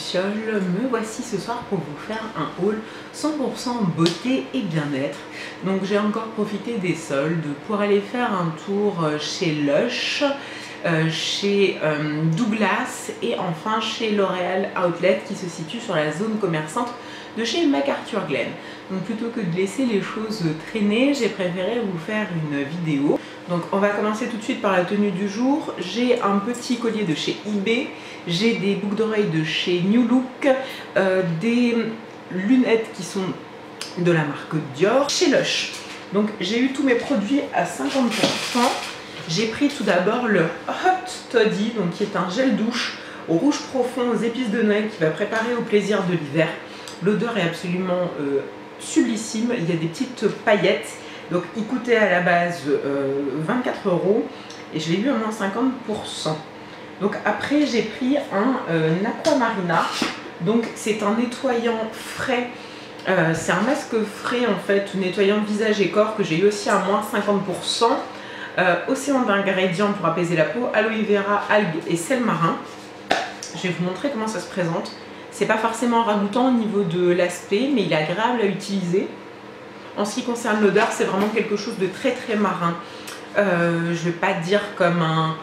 Luciole, me voici ce soir pour vous faire un haul 100% beauté et bien-être. Donc j'ai encore profité des soldes pour aller faire un tour chez Lush, chez Douglas et enfin chez L'Oréal Outlet qui se situe sur la zone commerçante de chez McArthurGlen. Donc plutôt que de laisser les choses traîner, j'ai préféré vous faire une vidéo. Donc on va commencer tout de suite par la tenue du jour. J'ai un petit collier de chez eBay, j'ai des boucles d'oreilles de chez New Look, des lunettes qui sont de la marque Dior chez Lush. Donc j'ai eu tous mes produits à 50%. J'ai pris tout d'abord le Hot Toddy, donc qui est un gel douche au rouge profond aux épices de Noël qui va préparer au plaisir de l'hiver. L'odeur est absolument sublissime, il y a des petites paillettes. Donc il coûtait à la base 24 € et je l'ai eu à moins 50%. Donc après j'ai pris un Aquamarina. Donc c'est un nettoyant frais. C'est un masque frais en fait, nettoyant visage et corps que j'ai eu aussi à moins 50%. Océan d'ingrédients pour apaiser la peau, aloe vera, algues et sel marin. Je vais vous montrer comment ça se présente. C'est pas forcément ragoûtant au niveau de l'aspect, mais il est agréable à utiliser. En ce qui concerne l'odeur, c'est vraiment quelque chose de très très marin. Je vais pas dire comme un...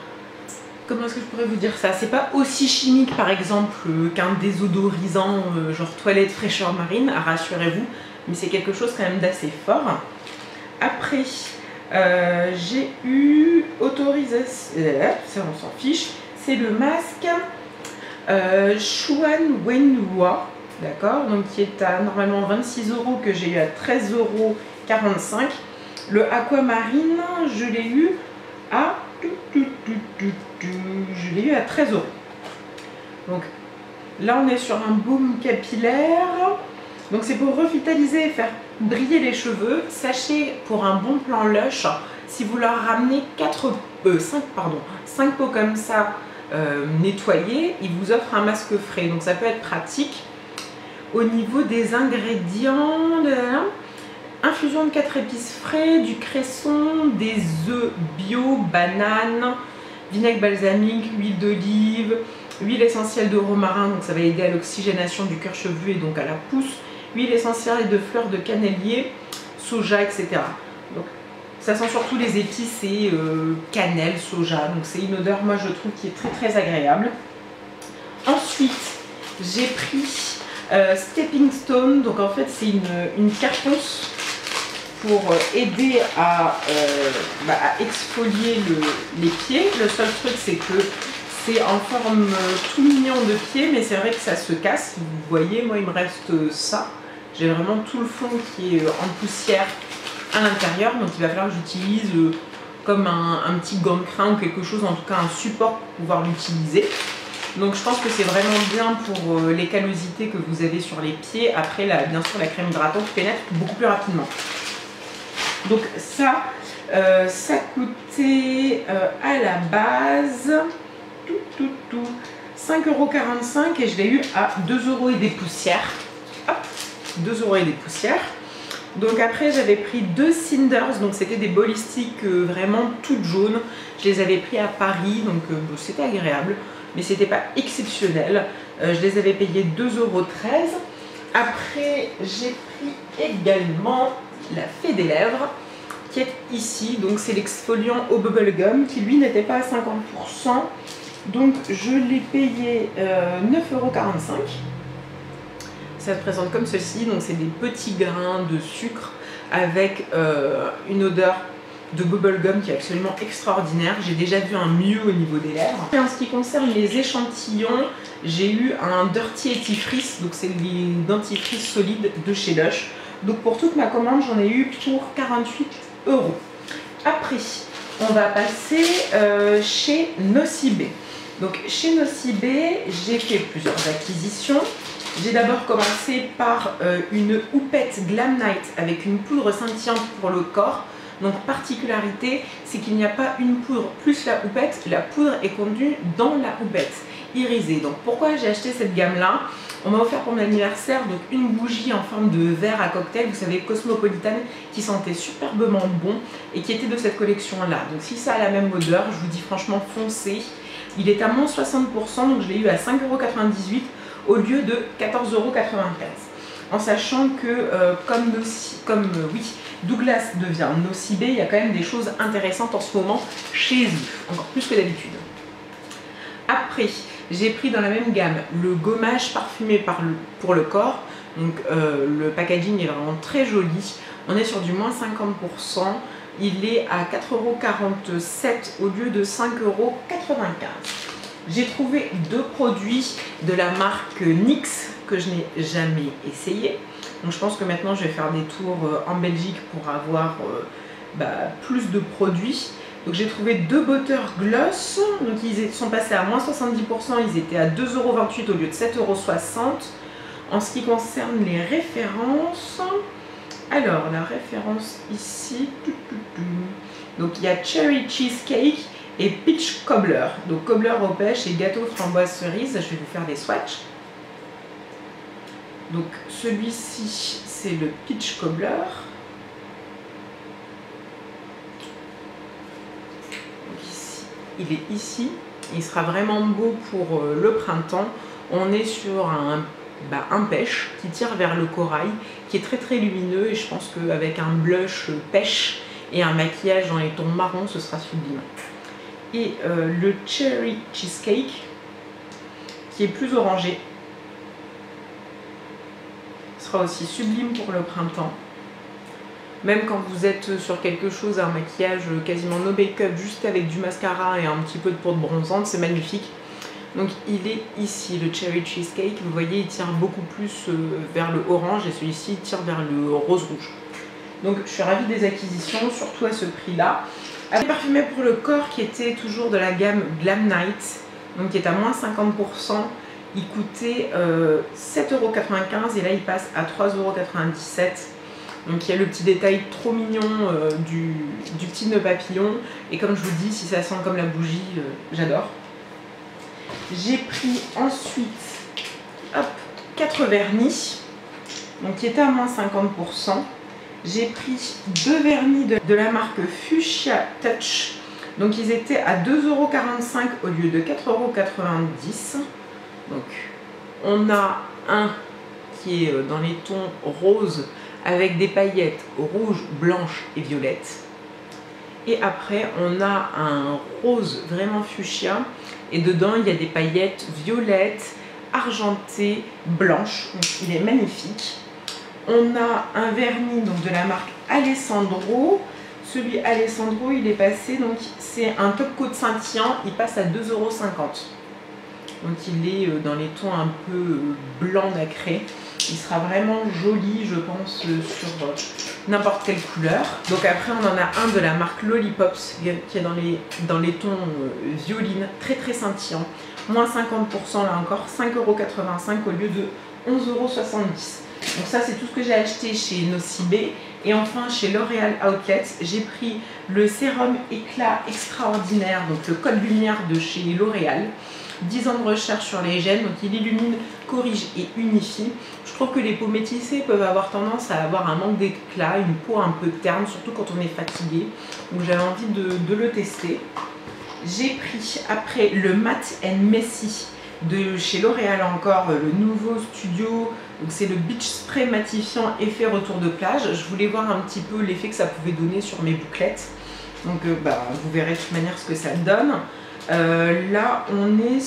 Comment est-ce que je pourrais vous dire ça? C'est pas aussi chimique par exemple qu'un désodorisant genre toilette fraîcheur marine, rassurez-vous. Mais c'est quelque chose quand même d'assez fort. Après, j'ai eu autorisation... ça on s'en fiche. C'est le masque Xuan Wenhua. D'accord, donc qui est à normalement 26 € que j'ai eu à 13,45 €. Le Aquamarine, je l'ai eu à 13 €. Donc là on est sur un baume capillaire. Donc c'est pour revitaliser et faire briller les cheveux. Sachez pour un bon plan Lush, si vous leur ramenez 5 pots comme ça nettoyés, ils vous offrent un masque frais. Donc ça peut être pratique. Au niveau des ingrédients, infusion de 4 épices frais, du cresson, des œufs bio, banane, vinaigre balsamique, huile d'olive, huile essentielle de romarin, donc ça va aider à l'oxygénation du cuir chevelu et donc à la pousse, huile essentielle de fleurs de cannelier, soja, etc. Donc ça sent surtout les épices et cannelle, soja, donc c'est une odeur, moi je trouve, qui est très très agréable. Ensuite, j'ai pris Stepping Stone, donc en fait c'est une carponce pour aider à exfolier les pieds. Le seul truc c'est que c'est en forme tout mignon de pied, mais c'est vrai que ça se casse. Vous voyez, moi il me reste ça. J'ai vraiment tout le fond qui est en poussière à l'intérieur, donc il va falloir que j'utilise comme un petit gant de crin ou quelque chose, en tout cas un support pour pouvoir l'utiliser. Donc je pense que c'est vraiment bien pour les callosités que vous avez sur les pieds. Après, bien sûr, la crème hydratante pénètre beaucoup plus rapidement. Donc ça, ça coûtait à la base 5,45 € et je l'ai eu à 2 € et des poussières. Hop, 2 € et des poussières. Donc après j'avais pris 2 Cinders, donc c'était des bolistiques vraiment toutes jaunes. Je les avais pris à Paris, donc c'était agréable. Mais c'était pas exceptionnel. Je les avais payés 2,13 €. Après, j'ai pris également la Fée des Lèvres, qui est ici. Donc, c'est l'exfoliant au bubblegum, qui lui n'était pas à 50%. Donc, je l'ai payé 9,45 €. Ça se présente comme ceci. Donc, c'est des petits grains de sucre avec une odeur de bubblegum qui est absolument extraordinaire. J'ai déjà vu un mieux au niveau des lèvres. Et en ce qui concerne les échantillons, j'ai eu un Dirty Dentifrice, donc c'est les dentifrices solides de chez Lush. Donc pour toute ma commande, j'en ai eu pour 48 €. Après, on va passer chez Nocibé. Donc chez Nocibé, j'ai fait plusieurs acquisitions. J'ai d'abord commencé par une houppette Glam Night avec une poudre scintillante pour le corps. Donc particularité, c'est qu'il n'y a pas une poudre plus la houppette, la poudre est contenue dans la houppette irisée. Donc pourquoi j'ai acheté cette gamme-là? On m'a offert pour mon anniversaire donc une bougie en forme de verre à cocktail, vous savez, cosmopolitane, qui sentait superbement bon et qui était de cette collection-là. Donc si ça a la même odeur, je vous dis franchement foncez. Il est à moins 60%, donc je l'ai eu à 5,98 € au lieu de 14,95 €. En sachant que Douglas devient Nocibé, il y a quand même des choses intéressantes en ce moment chez eux, encore plus que d'habitude. Après, j'ai pris dans la même gamme le gommage parfumé pour le corps. Donc le packaging est vraiment très joli. On est sur du moins 50%. Il est à 4,47 € au lieu de 5,95 €. J'ai trouvé deux produits de la marque NYX que je n'ai jamais essayé. Donc je pense que maintenant je vais faire des tours en Belgique pour avoir plus de produits. Donc j'ai trouvé deux butter gloss. Donc ils sont passés à moins 70%. Ils étaient à 2,28 € au lieu de 7,60 €. En ce qui concerne les références, alors la référence ici, donc il y a Cherry Cheesecake et Peach Cobbler. Donc cobbler aux pêches et gâteau framboise cerise. Je vais vous faire des swatchs. Donc celui-ci c'est le Peach Cobbler. Donc ici, il est ici. Il sera vraiment beau pour le printemps. On est sur un pêche qui tire vers le corail, qui est très très lumineux, et je pense qu'avec un blush pêche et un maquillage dans les tons marrons, ce sera sublime. Et le Cherry Cheesecake qui est plus orangé sera aussi sublime pour le printemps. Même quand vous êtes sur quelque chose, un maquillage quasiment no make-up, juste avec du mascara et un petit peu de poudre bronzante, c'est magnifique. Donc il est ici, le Cherry Cheesecake, vous voyez il tire beaucoup plus vers le orange, et celui-ci tire vers le rose rouge. Donc je suis ravie des acquisitions, surtout à ce prix là. Un parfumé pour le corps qui était toujours de la gamme Glam Night, donc qui est à moins 50%. Il coûtait 7,95 € et là il passe à 3,97 €. Donc il y a le petit détail trop mignon du petit nœud papillon, et comme je vous dis, si ça sent comme la bougie, j'adore. J'ai pris ensuite 4 vernis, donc qui étaient à moins 50%. J'ai pris deux vernis de la marque Fuchsia Touch, donc ils étaient à 2,45 € au lieu de 4,90 €. Donc on a un qui est dans les tons roses avec des paillettes rouges, blanches et violettes. Et après on a un rose vraiment fuchsia, et dedans il y a des paillettes violettes, argentées, blanches. Donc il est magnifique. On a un vernis donc de la marque Alessandro. Celui Alessandro il est passé, donc c'est un top coat scintillant, il passe à 2,50 €. Donc il est dans les tons un peu blanc nacré. Il sera vraiment joli, je pense, sur n'importe quelle couleur. Donc après on en a un de la marque Lollipops qui est dans les tons violines, très très scintillant. Moins 50% là encore, 5,85 € au lieu de 11,70 €. Donc ça c'est tout ce que j'ai acheté chez Nocibé. Et enfin chez L'Oréal Outlet, j'ai pris le sérum éclat extraordinaire, donc le code lumière de chez L'Oréal. 10 ans de recherche sur les gènes, donc il illumine, corrige et unifie. Je trouve que les peaux métissées peuvent avoir tendance à avoir un manque d'éclat, une peau un peu terne, surtout quand on est fatigué. Donc j'avais envie de le tester. J'ai pris après le Matte & Messy de chez L'Oréal encore, le nouveau studio. Donc c'est le Beach Spray matifiant effet retour de plage. Je voulais voir un petit peu l'effet que ça pouvait donner sur mes bouclettes. Donc vous verrez de toute manière ce que ça donne. Là on est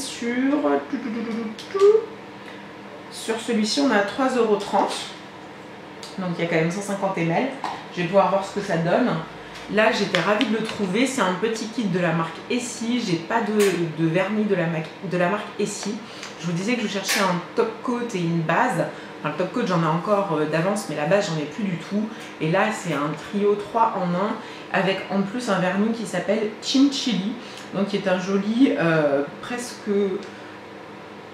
sur celui-ci on a 3,30 €, donc il y a quand même 150 ml. Je vais pouvoir voir ce que ça donne. Là j'étais ravie de le trouver, c'est un petit kit de la marque Essie. J'ai pas de vernis de la marque Essie. Je vous disais que je cherchais un top coat et une base. Enfin, le top coat j'en ai encore d'avance, mais la base j'en ai plus du tout. Et là c'est un trio 3 en 1 avec en plus un vernis qui s'appelle Chinchilli, donc qui est un joli presque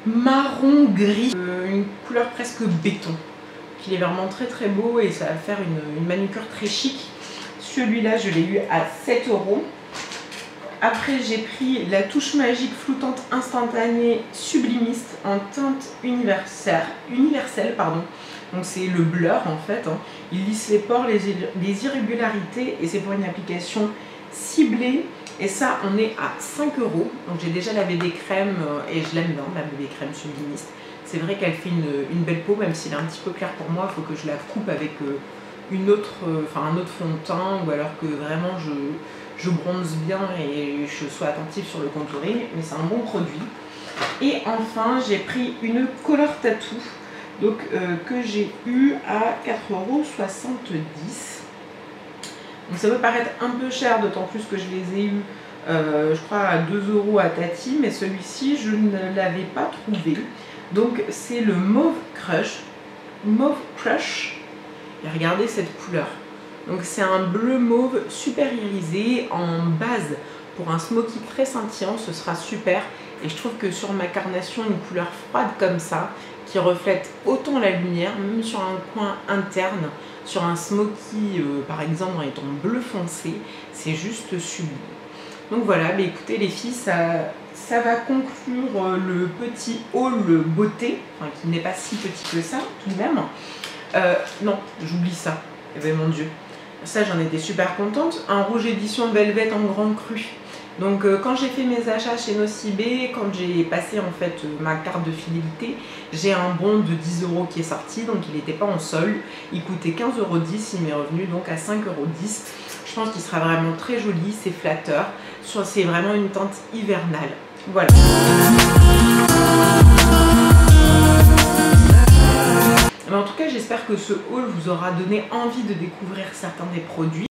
marron gris, une couleur presque béton. Il est vraiment très très beau et ça va faire une manucure très chic. Celui-là je l'ai eu à 7 €. Après j'ai pris la touche magique floutante instantanée sublimiste en teinte universelle pardon. Donc c'est le blur en fait, hein. Il lisse les pores, les irrégularités, et c'est pour une application ciblée. Et ça on est à 5 €. Donc j'ai déjà la BB crème et je l'aime bien, la BB crème sublimiste. C'est vrai qu'elle fait une belle peau, même s'il est un petit peu clair pour moi, il faut que je la coupe avec un autre fond de teint, ou alors que vraiment je bronze bien et je sois attentive sur le contouring, mais c'est un bon produit. Et enfin, j'ai pris une Color Tattoo, donc que j'ai eu à 4,70 €. Donc ça peut paraître un peu cher, d'autant plus que je les ai eus, je crois, à 2 € à Tati, mais celui-ci, je ne l'avais pas trouvé. Donc c'est le Mauve Crush. Et regardez cette couleur. Donc c'est un bleu mauve super irisé en base pour un smoky très scintillant, ce sera super. Et je trouve que sur ma carnation, une couleur froide comme ça, qui reflète autant la lumière, même sur un coin interne, sur un smoky par exemple dans les tons bleu foncé, c'est juste sublime. Donc voilà, mais écoutez les filles, ça va conclure le petit haul beauté, enfin, qui n'est pas si petit que ça tout de même. Non, j'oublie ça, eh ben mon dieu, ça j'en étais super contente, un rouge édition Velvet en grande crue. Donc quand j'ai fait mes achats chez Nocibé, quand j'ai passé en fait ma carte de fidélité, j'ai un bon de 10 € qui est sorti, donc il n'était pas en solde, il coûtait 15,10 €, il m'est revenu donc à 5,10 €. Je pense qu'il sera vraiment très joli, c'est flatteur, c'est vraiment une teinte hivernale. Voilà. Mais en tout cas, j'espère que ce haul vous aura donné envie de découvrir certains des produits.